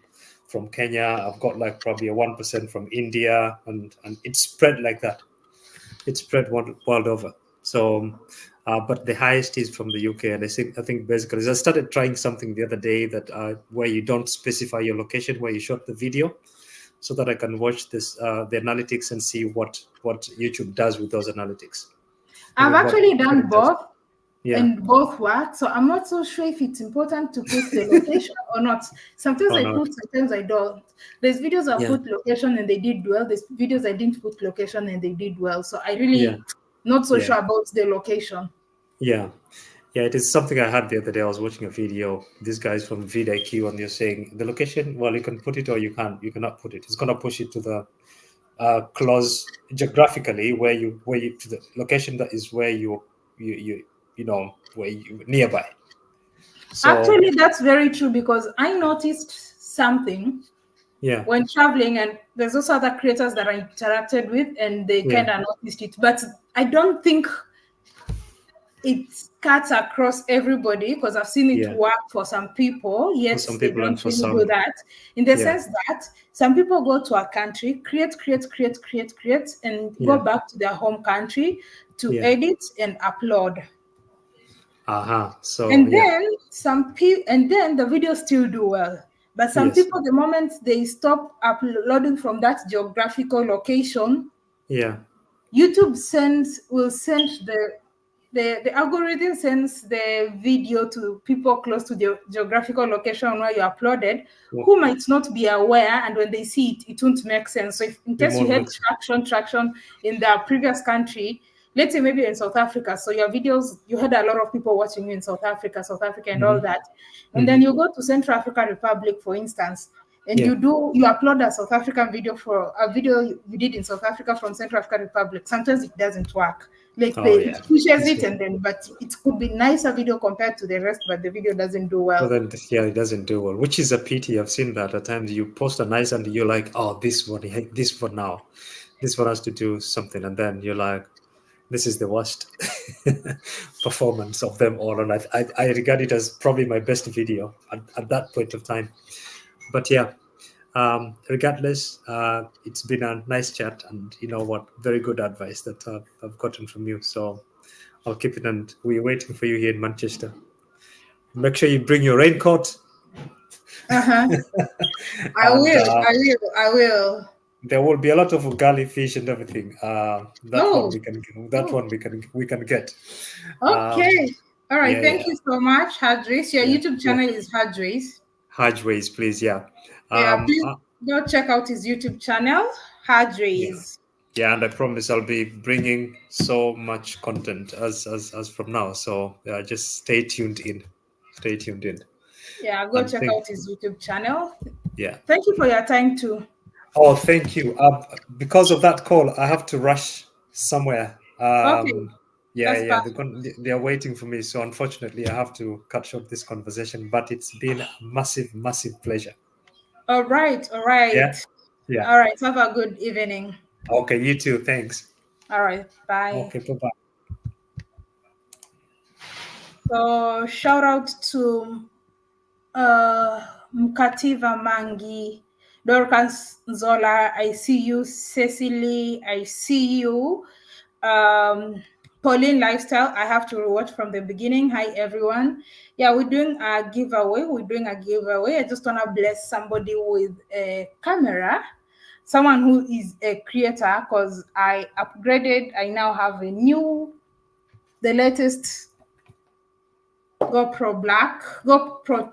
from Kenya. I've got like probably a 1% from India, and it's spread like that. It's spread world over. So, but the highest is from the UK, and I think basically I started trying something the other day that where you don't specify your location where you shot the video, so that I can watch this the analytics and see what YouTube does with those analytics. I've actually done both. Yeah. And both work, so I'm not so sure if it's important to put the location or not. Sometimes I put, sometimes I don't. There's videos I put location and they did well. There's videos I didn't put location and they did well. So I really not so sure about the location. Yeah, it is something I had the other day. I was watching a video. This guy's from vidIQ, and they're saying the location. Well, you can put it or you cannot put it. It's gonna push it to the close geographically where you to the location that is where you where you nearby. So, actually, that's very true, because I noticed something when traveling, and there's also other creators that I interacted with, and they kind of noticed it, but I don't think it cuts across everybody, because I've seen it work for some people, yet some they people don't really do that, in the sense that some people go to a country, create, and go back to their home country to edit and upload. So and then some people, and then the videos still do well. But some people, the moment they stop uploading from that geographical location, YouTube will send the algorithm sends the video to people close to the geographical location where you uploaded, who might not be aware, and when they see it, it won't make sense. So if in case you had traction in the previous country, let's say maybe in South Africa, so your videos, you had a lot of people watching you in South Africa and all that, and then you go to Central African Republic, for instance, and you upload a South African video for a video you did in South Africa from Central African Republic. Sometimes it doesn't work. Like it pushes it, and then, but it could be nicer video compared to the rest, but the video doesn't do well. Well, then, it doesn't do well, which is a pity. I've seen that at times. You post a nice, and you're like, oh, this one now, this one has to do something, and then you're like, this is the worst performance of them all, and I regard it as probably my best video at that point of time. But regardless, it's been a nice chat, and you know what, very good advice that I've gotten from you. So I'll keep it, and we're waiting for you here in Manchester. Make sure you bring your raincoat. I will. There will be a lot of ugali fish and everything. One we can get. Okay. All right. Thank you so much, Hadris. Your YouTube channel is Hadris. Hadris, please. Please go check out his YouTube channel, Hadris. Yeah, and I promise I'll be bringing so much content as from now. So just stay tuned in. Yeah, go check out his YouTube channel. Yeah. Thank you for your time too. Oh, thank you. Because of that call, I have to rush somewhere. Okay. They are waiting for me. So unfortunately, I have to cut short this conversation. But it's been a massive, massive pleasure. All right. Yeah. All right. Have a good evening. Okay, you too. Thanks. All right. Bye. Okay, bye-bye. So shout out to Mkativa Mangi, Dorcas Zola, I see you. Cecily, I see you. Pauline Lifestyle, I have to rewatch from the beginning. Hi, everyone. Yeah, we're doing a giveaway. I just want to bless somebody with a camera, someone who is a creator, because I upgraded. I now have the latest GoPro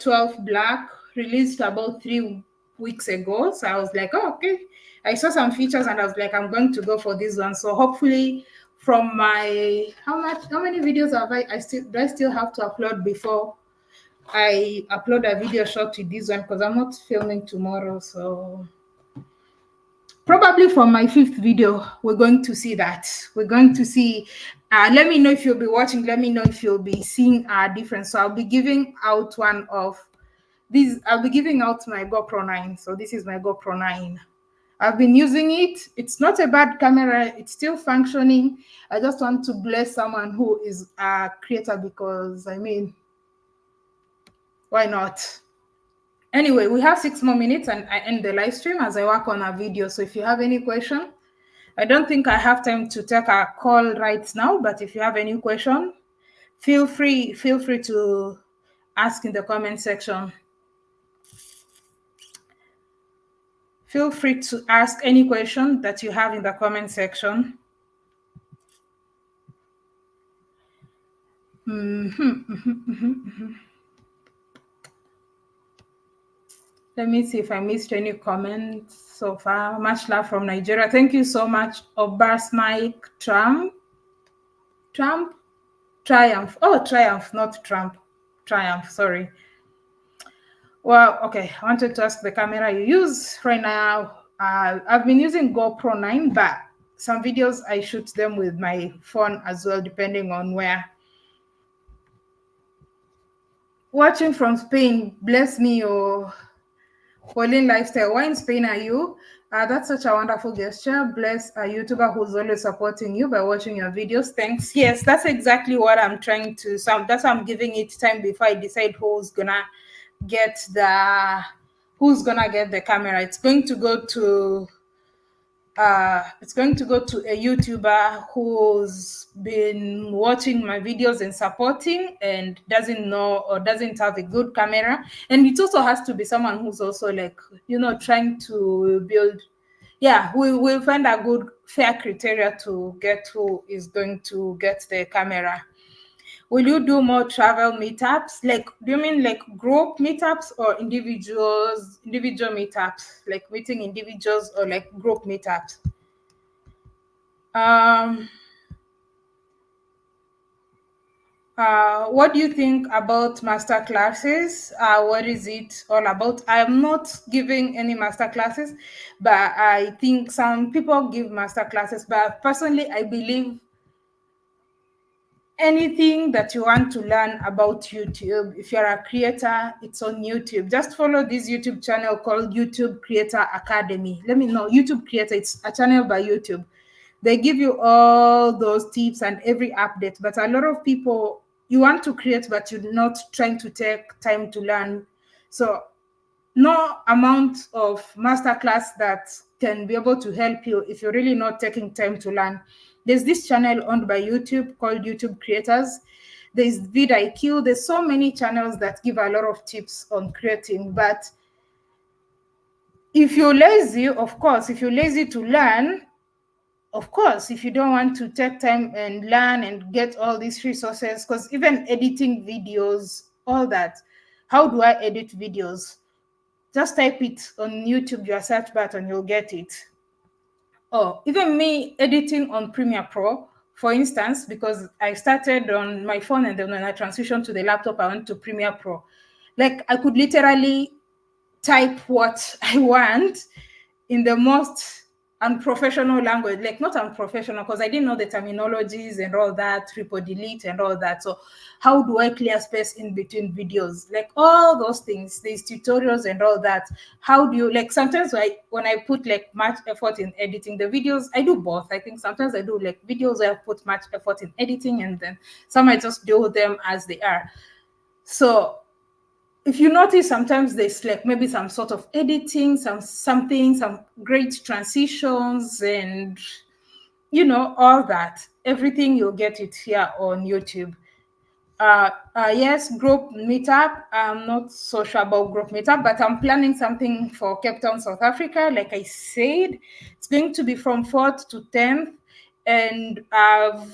12 Black, released about 3 weeks ago. So I was like, oh, okay. I saw some features and I was like, I'm going to go for this one. So hopefully from my, how many videos have do I still have to upload before I upload a video shot with this one? Because I'm not filming tomorrow. So probably for my 5th video, we're going to see that. We're going to see, let me know if you'll be watching. Let me know if you'll be seeing a difference. So I'll be giving out one of these. I'll be giving out my GoPro 9. So this is my GoPro 9. I've been using it. It's not a bad camera. It's still functioning. I just want to bless someone who is a creator, because, I mean, why not? Anyway, we have 6 more minutes and I end the live stream as I work on a video. So if you have any question, I don't think I have time to take a call right now, but if you have any question, feel free to ask in the comment section. Feel free to ask any question that you have in the comment section. Let me see if I missed any comments so far. Much love from Nigeria. Thank you so much, Obas Mike Triumph. Oh, Triumph, not Trump. Triumph, sorry. Well, okay, I wanted to ask the camera you use right now. I've been using GoPro 9, but some videos I shoot them with my phone as well, depending on where. Watching from Spain, bless me, or Pauline Lifestyle. Why in Spain are you? That's such a wonderful gesture. Bless a YouTuber who's always supporting you by watching your videos. Thanks. Yes, that's exactly what I'm trying to. That's why I'm giving it time before I decide who's gonna get the camera. It's going to go to a YouTuber who's been watching my videos and supporting and doesn't know or doesn't have a good camera. And it also has to be someone who's also like, trying to build. Yeah, we'll find a good fair criteria to get who is going to get the camera. Will you do more travel meetups? Like, do you mean like group meetups or individual meetups, like meeting individuals, or like group meetups? What do you think about master classes? What is it all about? I'm not giving any master classes, but I think some people give master classes. But personally, I believe anything that you want to learn about YouTube, if you're a creator, it's on YouTube. Just follow this YouTube channel called YouTube Creator Academy. Let me know, YouTube Creator, it's a channel by YouTube. They give you all those tips and every update. But a lot of people, you want to create, but you're not trying to take time to learn. So no amount of masterclass that can be able to help you if you're really not taking time to learn. There's this channel owned by YouTube called YouTube Creators. There's vidIQ. There's so many channels that give a lot of tips on creating. But if you're lazy, of course, if you're lazy to learn, of course, if you don't want to take time and learn and get all these resources, because even editing videos, all that, how do I edit videos? Just type it on YouTube, your search button, you'll get it. Oh, even me editing on Premiere Pro, for instance, because I started on my phone and then when I transitioned to the laptop, I went to Premiere Pro. Like, I could literally type what I want in the most unprofessional language, like not unprofessional, because I didn't know the terminologies and all that, triple delete and all that. So how do I clear space in between videos? Like all those things, these tutorials and all that. How do you, like sometimes when I put like much effort in editing the videos, I do both. I think sometimes I do like videos where I put much effort in editing and then some I just do them as they are. So if you notice, sometimes there's like maybe some sort of editing, some great transitions and, all that. Everything, you'll get it here on YouTube. Yes, group meetup. I'm not so sure about group meetup, but I'm planning something for Cape Town, South Africa. Like I said, it's going to be from 4th to 10th. And I'm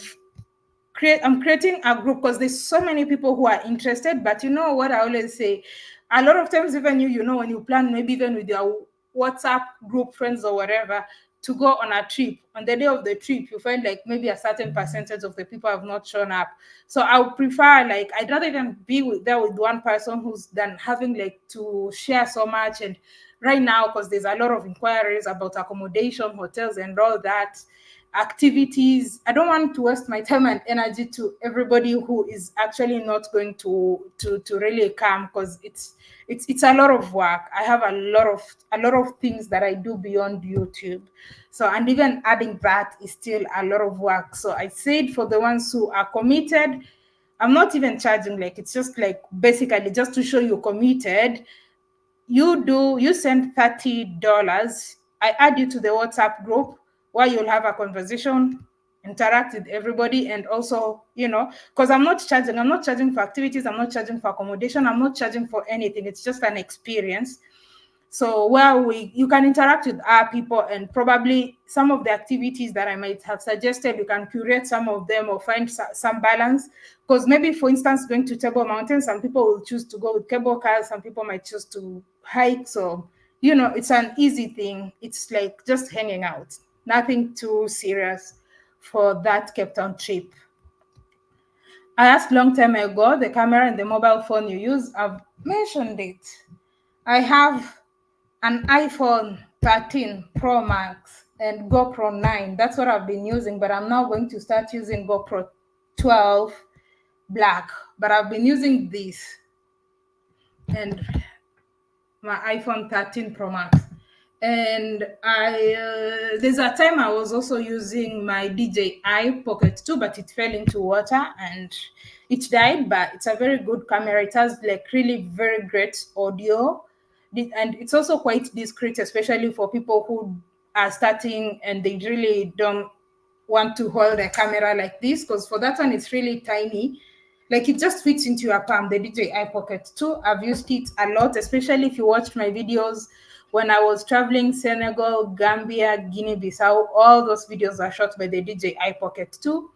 creating a group because there's so many people who are interested. But you know what I always say, a lot of times, even when you plan, maybe even with your WhatsApp group friends or whatever, to go on a trip, on the day of the trip, you find like maybe a certain percentage of the people have not shown up. So I would prefer, like, I'd rather even be there with one person who's than having like to share so much. And right now, because there's a lot of inquiries about accommodation, hotels and all that, activities, I don't want to waste my time and energy to everybody who is actually not going to really come, because it's a lot of work. I have a lot of things that I do beyond YouTube. So, and even adding that is still a lot of work. So I said, for the ones who are committed, I'm not even charging, like it's just like basically just to show you're committed. you send $30. I add you to the WhatsApp group where you'll have a conversation, interact with everybody, and also, because I'm not charging for activities, I'm not charging for accommodation, I'm not charging for anything. It's just an experience. So you can interact with our people, and probably some of the activities that I might have suggested, you can curate some of them or find some balance. Because maybe, for instance, going to Table Mountain, some people will choose to go with cable cars, some people might choose to hike. So, it's an easy thing. It's like just hanging out, nothing too serious for that Cape Town trip. I asked long time ago, the camera and the mobile phone you use, I've mentioned it. I have an iPhone 13 Pro Max and GoPro 9. That's what I've been using, but I'm now going to start using GoPro 12 Black. But I've been using this and my iPhone 13 Pro Max. And there's a time I was also using my DJI Pocket 2, but it fell into water and it died. But it's a very good camera. It has like really very great audio. And it's also quite discreet, especially for people who are starting and they really don't want to hold a camera like this, because for that one, it's really tiny. Like it just fits into your palm, the DJI Pocket 2. I've used it a lot, especially if you watched my videos when I was traveling Senegal, Gambia, Guinea-Bissau. All those videos are shot by the DJI Pocket 2.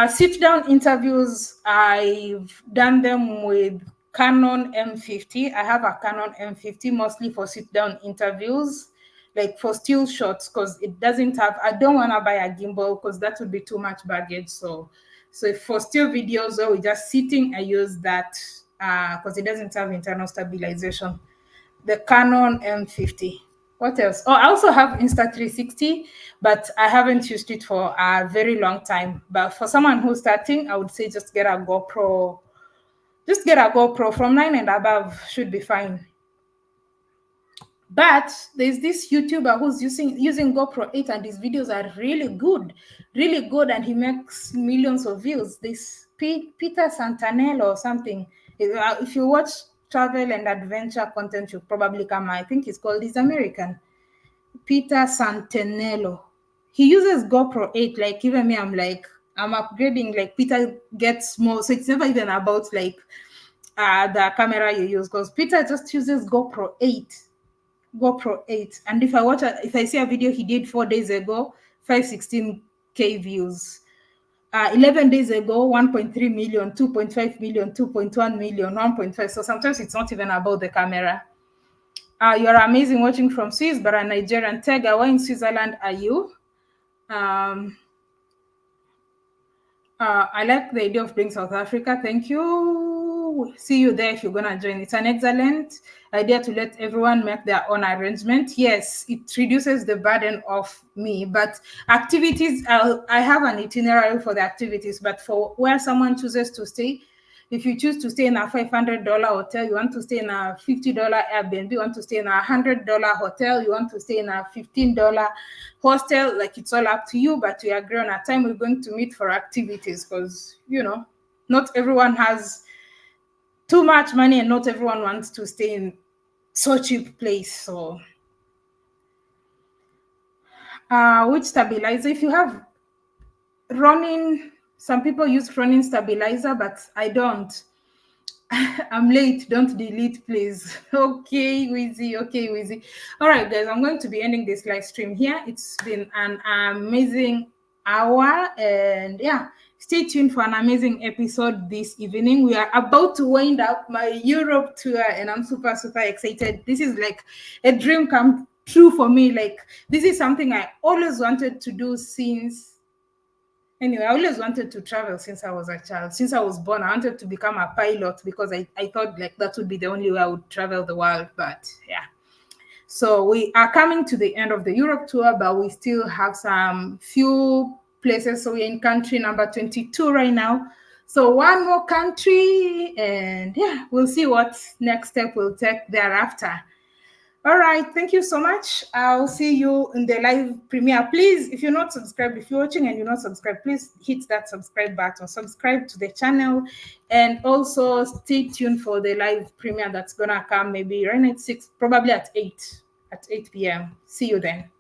Sit-down interviews, I've done them with Canon M50. I have a Canon M50 mostly for sit-down interviews, like for still shots, because it doesn't have, I don't want to buy a gimbal because that would be too much baggage. So for still videos where we're just sitting, I use that because it doesn't have internal stabilization. The Canon M50. What else? Oh, I also have Insta360, but I haven't used it for a very long time. But for someone who's starting, I would say just get a GoPro. Just get a GoPro from 9 and above, should be fine. But there's this YouTuber who's using GoPro 8 and his videos are really good, and he makes millions of views. This Peter Santanello or something. If you watch travel and adventure content, you'll probably come. I think he's American. Peter Santanello. He uses GoPro 8. Like even me, I'm upgrading. Like Peter gets more, so it's never even about like the camera you use, because Peter just uses GoPro 8. And if I see a video he did 4 days ago, 516K views. 11 days ago, 1.3 million, 2.5 million, 2.1 million, 1.5. So sometimes it's not even about the camera. You're amazing watching from Swiss, but a Nigerian. Tega, where in Switzerland are you? I like the idea of doing South Africa. Thank you. See you there if you're going to join. It's an excellent idea to let everyone make their own arrangement. Yes, it reduces the burden of me. But activities, I have an itinerary for the activities, but for where someone chooses to stay, if you choose to stay in a $500 hotel, you want to stay in a $50 Airbnb, you want to stay in a $100 hotel, you want to stay in a $15 hostel, like it's all up to you, but we agree on a time we're going to meet for activities, because, not everyone has too much money and not everyone wants to stay in so cheap place. So, which stabilizer? If you have Ronin, some people use Ronin stabilizer, but I don't. I'm late. Don't delete, please. Okay, Wheezy. All right, guys, I'm going to be ending this live stream here. It's been an amazing hour, and yeah, stay tuned for an amazing episode this evening. We are about to wind up my Europe tour, and I'm super excited. This is like a dream come true for me. Like, this is something I always wanted to do since. Anyway, I always wanted to travel since I was a child. Since I was born, I wanted to become a pilot because I thought like that would be the only way I would travel the world. But yeah, so we are coming to the end of the Europe tour, but we still have some few places. So we're in country number 22 right now. So one more country, and yeah, we'll see what next step we'll take thereafter. All right, thank you so much. I'll see you in the live premiere. Please, if you're not subscribed, if you're watching and you're not subscribed, please hit that subscribe button, subscribe to the channel, and also stay tuned for the live premiere that's gonna come maybe right at 6, probably at 8 p.m. See you then.